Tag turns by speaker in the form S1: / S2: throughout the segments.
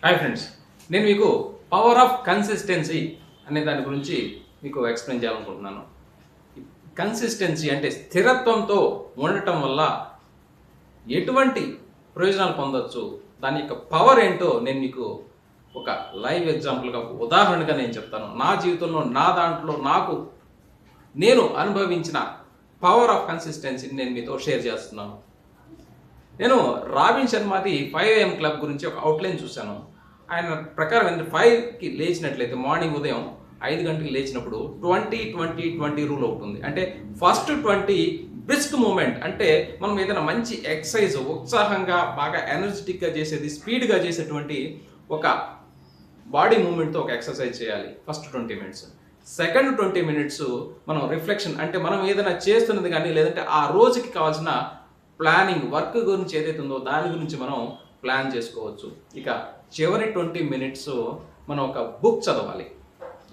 S1: Hi friends, నేను మీకు power of consistency అనే దాని గురించి మీకు ఎక్స్ప్లెయిన్ చేయాలనుకుంటున్నాను. కన్సిస్టెన్సీ అంటే స్థిరత్వంతో ఉండటం వల్ల ఎటువంటి ప్రయోజనాలు పొందొచ్చు, దాని యొక్క పవర్ ఏంటో నేను మీకు ఒక లైవ్ ఎగ్జాంపుల్గా ఉదాహరణగా నేను చెప్తాను. నా జీవితంలో నా దాంట్లో నేను అనుభవించిన పవర్ ఆఫ్ కన్సిస్టెన్సీని నేను మీతో షేర్ చేస్తున్నాను. నేను రాబిన్ శర్మాది 5 AM క్లబ్ గురించి ఒక అవుట్లైన్ చూశాను. ఆయన ప్రకారం 5కి లేచినట్లయితే మార్నింగ్ ఉదయం 5 గంటలకు లేచినప్పుడు 20-20-20 రూల్ అవుతుంది. అంటే ఫస్ట్ 20 బ్రిస్క్ మూమెంట్, అంటే మనం ఏదైనా మంచి ఎక్సర్సైజ్ ఉత్సాహంగా బాగా ఎనర్జెటిక్గా చేసేది, స్పీడ్గా చేసేటువంటి ఒక బాడీ మూమెంట్తో ఒక ఎక్సర్సైజ్ చేయాలి ఫస్ట్ 20 మినిట్స్. సెకండ్ 20 మినిట్స్ మనం రిఫ్లెక్షన్, అంటే మనం ఏదైనా చేస్తున్నది కానీ లేదంటే ఆ రోజుకి కావాల్సిన ప్లానింగ్, వర్క్ గురించి ఏదైతే ఉందో దాని గురించి మనం ప్లాన్ చేసుకోవచ్చు. ఇక చివరి 20 మినిట్స్ మనం ఒక బుక్ చదవాలి.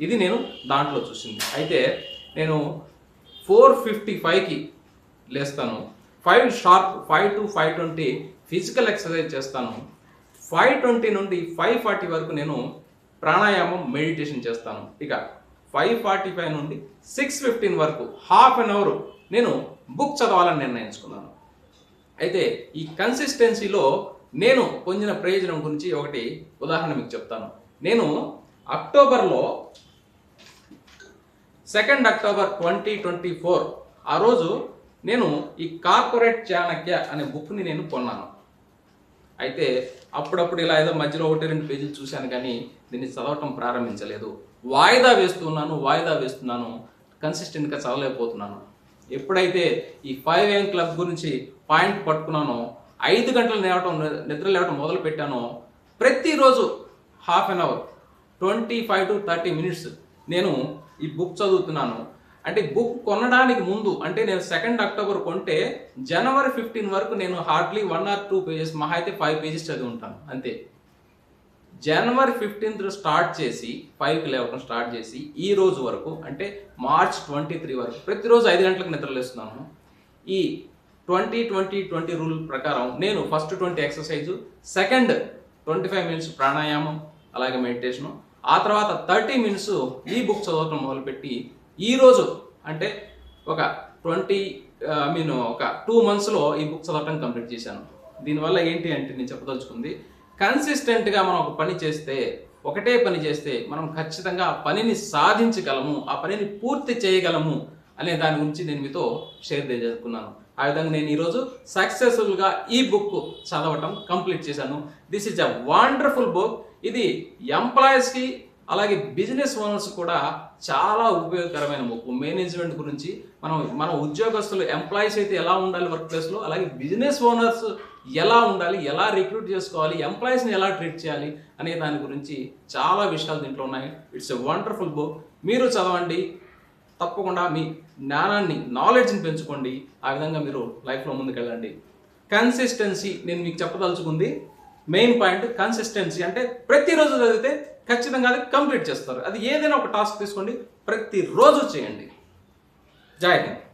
S1: ఇది నేను దాంట్లో చూసింది. అయితే నేను 4:55కి లేస్తాను. 5 షార్ప్, 5 to 5:20 ఫిజికల్ ఎక్సర్సైజ్ చేస్తాను. 5:20 నుండి 5:40 వరకు నేను ప్రాణాయామం, మెడిటేషన్ చేస్తాను. ఇక 5:45 నుండి 6:15 వరకు హాఫ్ అన్ అవర్ నేను బుక్ చదవాలని నిర్ణయించుకున్నాను. అయితే ఈ కన్సిస్టెన్సీలో నేను పొందిన ప్రయోజనం గురించి ఒకటి ఉదాహరణ మీకు చెప్తాను. నేను అక్టోబర్లో 2 అక్టోబర్ 2024 ఆ రోజు నేను ఈ కార్పొరేట్ చాణక్య అనే బుక్ని నేను కొన్నాను. అయితే అప్పుడప్పుడు ఇలా ఏదో మధ్యలో 1-2 పేజీలు చూశాను, కానీ దీన్ని చదవటం ప్రారంభించలేదు. వాయిదా వేస్తున్నాను, కన్సిస్టెంట్గా చదవలేకపోతున్నాను. ఎప్పుడైతే ఈ 5 AM క్లబ్ గురించి పాయింట్ పట్టుకున్నానో, 5 గంటలు నిద్ర లేవటం మొదలు పెట్టానో, ప్రతిరోజు half an hour 25 to 30 minutes నేను ఈ బుక్ చదువుతున్నాను. అంటే బుక్ కొనడానికి ముందు, అంటే నేను 2 అక్టోబర్ కొంటే జనవరి 15 వరకు నేను హార్డ్లీ 1 or 2 పేజెస్, మహా అయితే 5 పేజెస్ చదివి ఉంటాను అంతే. జనవరి 15th స్టార్ట్ చేసి 5కి లేవటం స్టార్ట్ చేసి ఈ రోజు వరకు, అంటే మార్చ్ 23 వరకు ప్రతిరోజు 5 గంటలకు నిద్రలేస్తున్నాను. ఈ 20-20-20 రూల్ ప్రకారం నేను ఫస్ట్ 20 ఎక్సర్సైజు, సెకండ్ 25 మినిట్స్ ప్రాణాయామం, అలాగే మెడిటేషను, ఆ తర్వాత 30 మినిట్స్ ఈ బుక్ చదవటం మొదలుపెట్టి ఈరోజు అంటే ఒక 2 monthsలో ఈ బుక్ చదవటం కంప్లీట్ చేశాను. దీనివల్ల ఏంటి అంటే నేను చెప్పదలుచుకుంది, కన్సిస్టెంట్గా మనం ఒక పని చేస్తే, ఒకటే పని చేస్తే మనం ఖచ్చితంగా ఆ పనిని సాధించగలము, ఆ పనిని పూర్తి చేయగలము అనే దాని గురించి నేను మీతో షేర్ చేసుకున్నాను. ఆ విధంగా నేను ఈరోజు సక్సెస్ఫుల్గా ఈ బుక్ చదవటం కంప్లీట్ చేశాను. This is a wonderful book. ఇది ఎంప్లాయీస్కి అలాగే బిజినెస్ ఓనర్స్ కూడా చాలా ఉపయోగకరమైన బుక్. మేనేజ్మెంట్ గురించి మన ఉద్యోగస్తులు, ఎంప్లాయీస్ అయితే ఎలా ఉండాలి వర్క్ ప్లేస్లో, అలాగే బిజినెస్ ఓనర్స్ ఎలా ఉండాలి, ఎలా రిక్రూట్ చేసుకోవాలి, ఎంప్లాయీస్ని ఎలా ట్రీట్ చేయాలి అనే దాని గురించి చాలా విషయాలు దీంట్లో ఉన్నాయి. It's a wonderful book. మీరు చదవండి, తప్పకుండా మీ జ్ఞానాన్ని, నాలెడ్జ్ని పెంచుకోండి. ఆ విధంగా మీరు లైఫ్లో ముందుకెళ్ళండి. కన్సిస్టెన్సీ నేను మీకు చెప్పదలుచుకుంది మెయిన్ పాయింట్. కన్సిస్టెన్సీ అంటే ప్రతిరోజు చదివితే ఖచ్చితంగా అది కంప్లీట్ చేస్తారు. అది ఏదైనా ఒక టాస్క్ తీసుకోండి, ప్రతిరోజు చేయండి. జై హింద్.